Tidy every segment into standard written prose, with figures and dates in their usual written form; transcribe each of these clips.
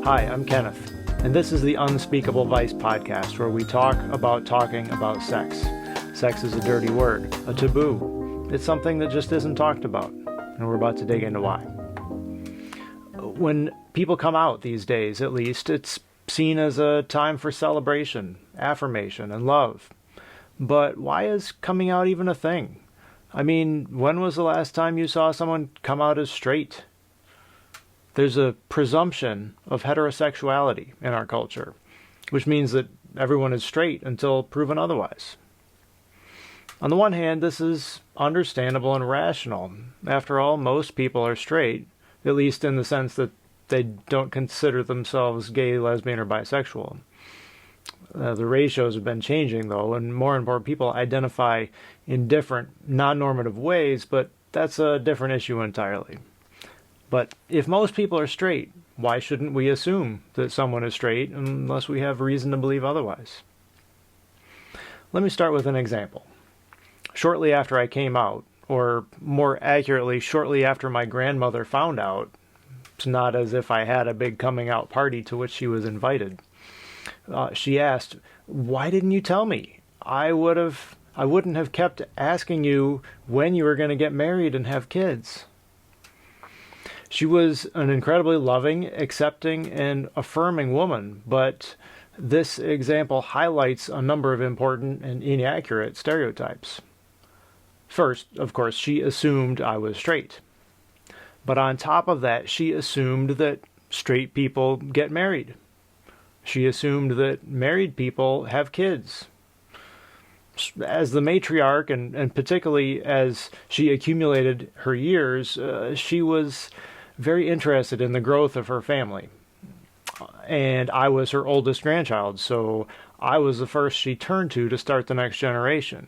Hi, I'm Kenneth, and this is the Unspeakable Vice podcast, where we talk about talking about sex. Sex is a dirty word, a taboo. It's something that just isn't talked about, and we're about to dig into why. When people come out these days, at least, it's seen as a time for celebration, affirmation, and love. But why is coming out even a thing? I mean, when was the last time you saw someone come out as straight? There's a presumption of heterosexuality in our culture, which means that everyone is straight until proven otherwise. On the one hand, this is understandable and rational. After all, most people are straight, at least in the sense that they don't consider themselves gay, lesbian, or bisexual. The ratios have been changing, though, and more people identify in different, non-normative ways, but that's a different issue entirely. But if most people are straight, why shouldn't we assume that someone is straight unless we have reason to believe otherwise? Let me start with an example. Shortly after I came out, or more accurately, shortly after my grandmother found out, it's not as if I had a big coming out party to which she was invited. She asked, "Why didn't you tell me? I wouldn't have kept asking you when you were going to get married and have kids." She was an incredibly loving, accepting, and affirming woman, but this example highlights a number of important and inaccurate stereotypes. First, of course, she assumed I was straight. But on top of that, she assumed that straight people get married. She assumed that married people have kids. As the matriarch, and particularly as she accumulated her years, she was very interested in the growth of her family. And I was her oldest grandchild, so I was the first she turned to start the next generation.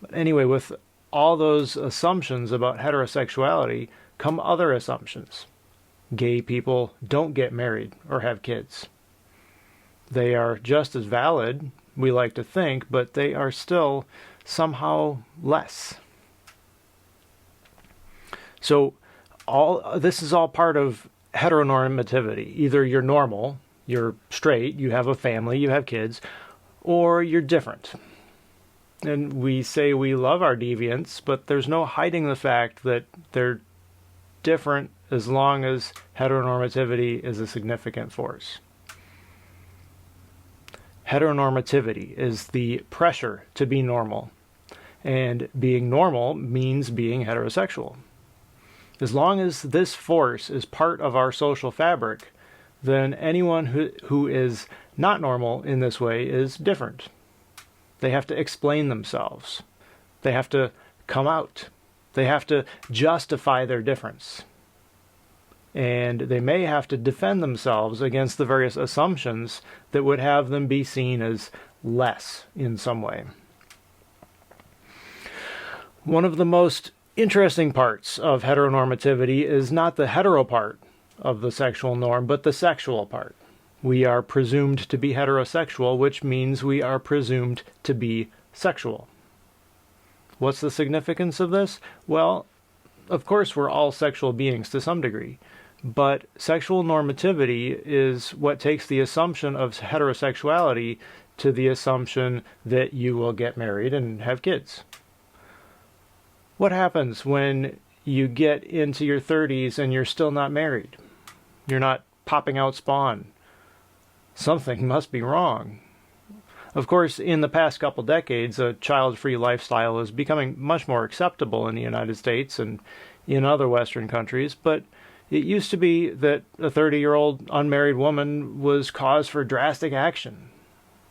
But anyway, with all those assumptions about heterosexuality come other assumptions. Gay people don't get married or have kids. They are just as valid, we like to think, but they are still somehow less. So this is all part of heteronormativity. Either you're normal, you're straight, you have a family, you have kids, or you're different. And we say we love our deviants, but there's no hiding the fact that they're different as long as heteronormativity is a significant force. Heteronormativity is the pressure to be normal, and being normal means being heterosexual. As long as this force is part of our social fabric, then anyone who is not normal in this way is different. They have to explain themselves. They have to come out. They have to justify their difference. And they may have to defend themselves against the various assumptions that would have them be seen as less in some way. One of the most interesting parts of heteronormativity is not the hetero part of the sexual norm, but the sexual part. We are presumed to be heterosexual, which means we are presumed to be sexual. What's the significance of this? Well, of course we're all sexual beings to some degree, but sexual normativity is what takes the assumption of heterosexuality to the assumption that you will get married and have kids. What happens when you get into your 30s and you're still not married? You're not popping out spawn. Something must be wrong. Of course, in the past couple decades, a child-free lifestyle is becoming much more acceptable in the United States and in other Western countries, but it used to be that a 30-year-old unmarried woman was cause for drastic action,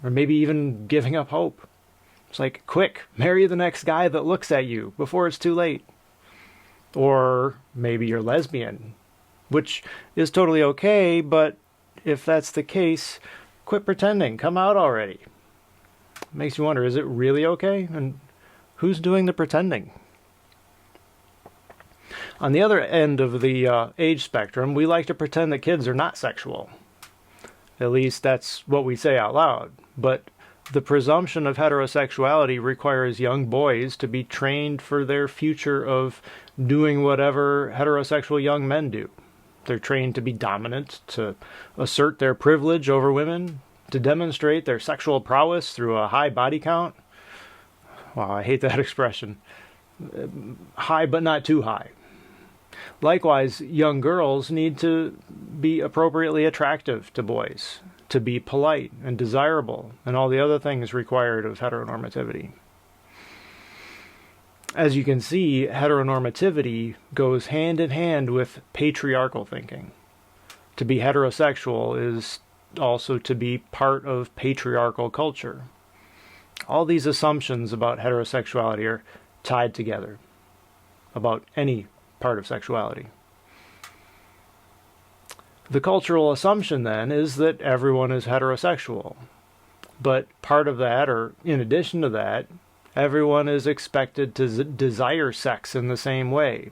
or maybe even giving up hope. It's like, quick, marry the next guy that looks at you before it's too late. Or maybe you're lesbian, which is totally okay, but if that's the case, quit pretending, come out already. Makes you wonder, is it really okay? And who's doing the pretending? On the other end of the age spectrum, we like to pretend that kids are not sexual. At least that's what we say out loud. But the presumption of heterosexuality requires young boys to be trained for their future of doing whatever heterosexual young men do. They're trained to be dominant, to assert their privilege over women, to demonstrate their sexual prowess through a high body count. Wow, I hate that expression. High but not too high. Likewise, young girls need to be appropriately attractive to boys, to be polite and desirable, and all the other things required of heteronormativity. As you can see, heteronormativity goes hand in hand with patriarchal thinking. To be heterosexual is also to be part of patriarchal culture. All these assumptions about heterosexuality are tied together, about any part of sexuality. The cultural assumption then is that everyone is heterosexual. But part of that, or in addition to that, everyone is expected to desire sex in the same way,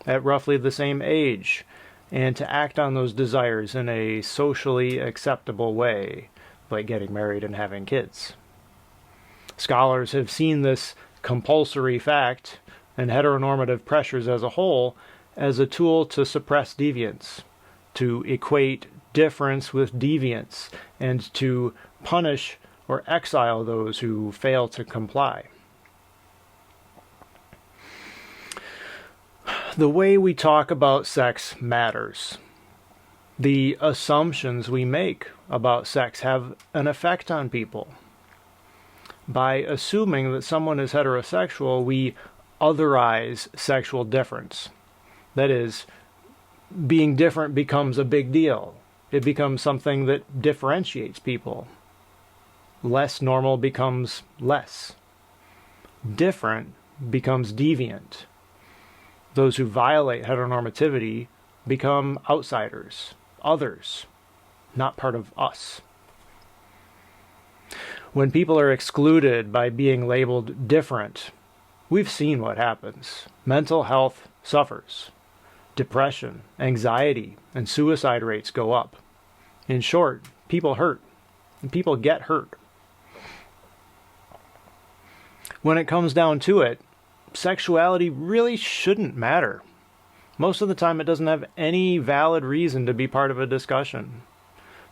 at roughly the same age, and to act on those desires in a socially acceptable way, like getting married and having kids. Scholars have seen this compulsory fact and heteronormative pressures as a whole as a tool to suppress deviance, to equate difference with deviance, and to punish or exile those who fail to comply. The way we talk about sex matters. The assumptions we make about sex have an effect on people. By assuming that someone is heterosexual, we otherize sexual difference. That is, being different becomes a big deal. It becomes something that differentiates people. Less normal becomes less. Different becomes deviant. Those who violate heteronormativity become outsiders, others, not part of us. When people are excluded by being labeled different, we've seen what happens. Mental health suffers. Depression, anxiety, and suicide rates go up. In short, people hurt, and people get hurt. When it comes down to it, sexuality really shouldn't matter. Most of the time, it doesn't have any valid reason to be part of a discussion.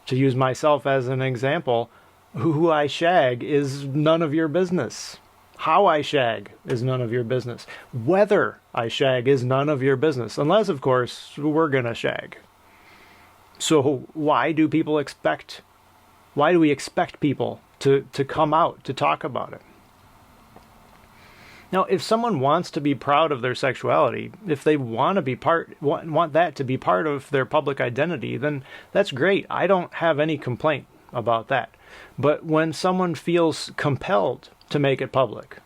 To use myself as an example, who I shag is none of your business. How I shag is none of your business. Whether I shag is none of your business. Unless, of course, we're gonna shag. So why do we expect people to come out to talk about it? Now, if someone wants to be proud of their sexuality, if they want that to be part of their public identity, then that's great. I don't have any complaint about that. But when someone feels compelled to make it public,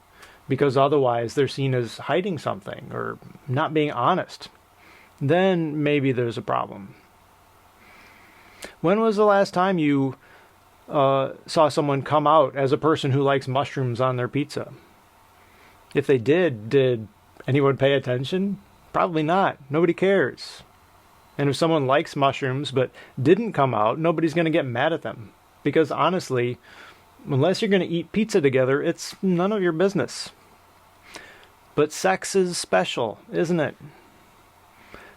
because otherwise they're seen as hiding something or not being honest, then maybe there's a problem. When was the last time you saw someone come out as a person who likes mushrooms on their pizza? If they did anyone pay attention? Probably not. Nobody cares. And if someone likes mushrooms but didn't come out, nobody's going to get mad at them. Because honestly, unless you're going to eat pizza together, it's none of your business. But sex is special, isn't it?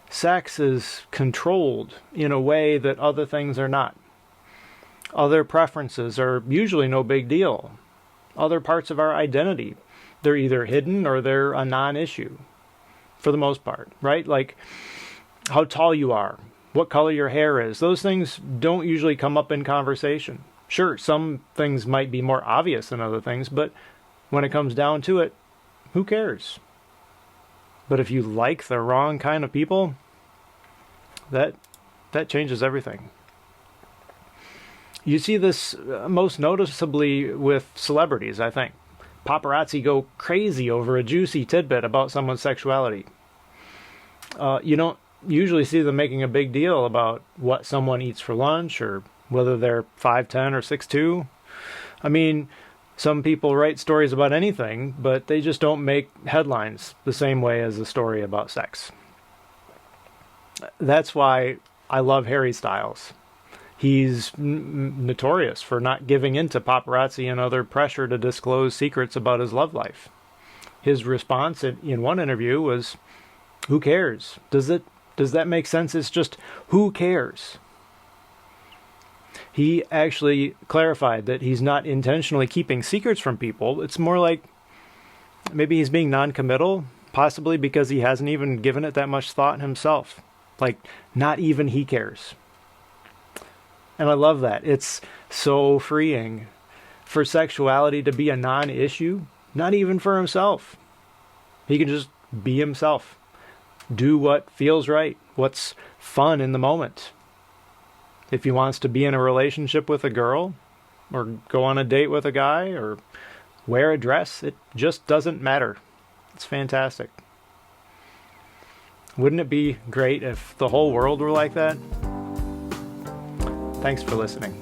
Sex is controlled in a way that other things are not. Other preferences are usually no big deal. Other parts of our identity, they're either hidden or they're a non-issue, for the most part, right? Like how tall you are, what color your hair is. Those things don't usually come up in conversation. Sure, some things might be more obvious than other things, but when it comes down to it, who cares? But if you like the wrong kind of people, that changes everything. You see this most noticeably with celebrities, I think. Paparazzi go crazy over a juicy tidbit about someone's sexuality. You don't usually see them making a big deal about what someone eats for lunch or whether they're 5'10" or 6'2". I mean, some people write stories about anything, but they just don't make headlines the same way as a story about sex. That's why I love Harry Styles. He's notorious for not giving in to paparazzi and other pressure to disclose secrets about his love life. His response in one interview was, "Who cares? Does it Does that make sense? It's just, who cares? He actually clarified that he's not intentionally keeping secrets from people. It's more like maybe he's being non-committal, possibly because he hasn't even given it that much thought himself. Like, not even he cares. And I love that. It's so freeing for sexuality to be a non-issue, not even for himself. He can just be himself. Do what feels right, what's fun in the moment. If he wants to be in a relationship with a girl, or go on a date with a guy, or wear a dress, it just doesn't matter. It's fantastic. Wouldn't it be great if the whole world were like that? Thanks for listening.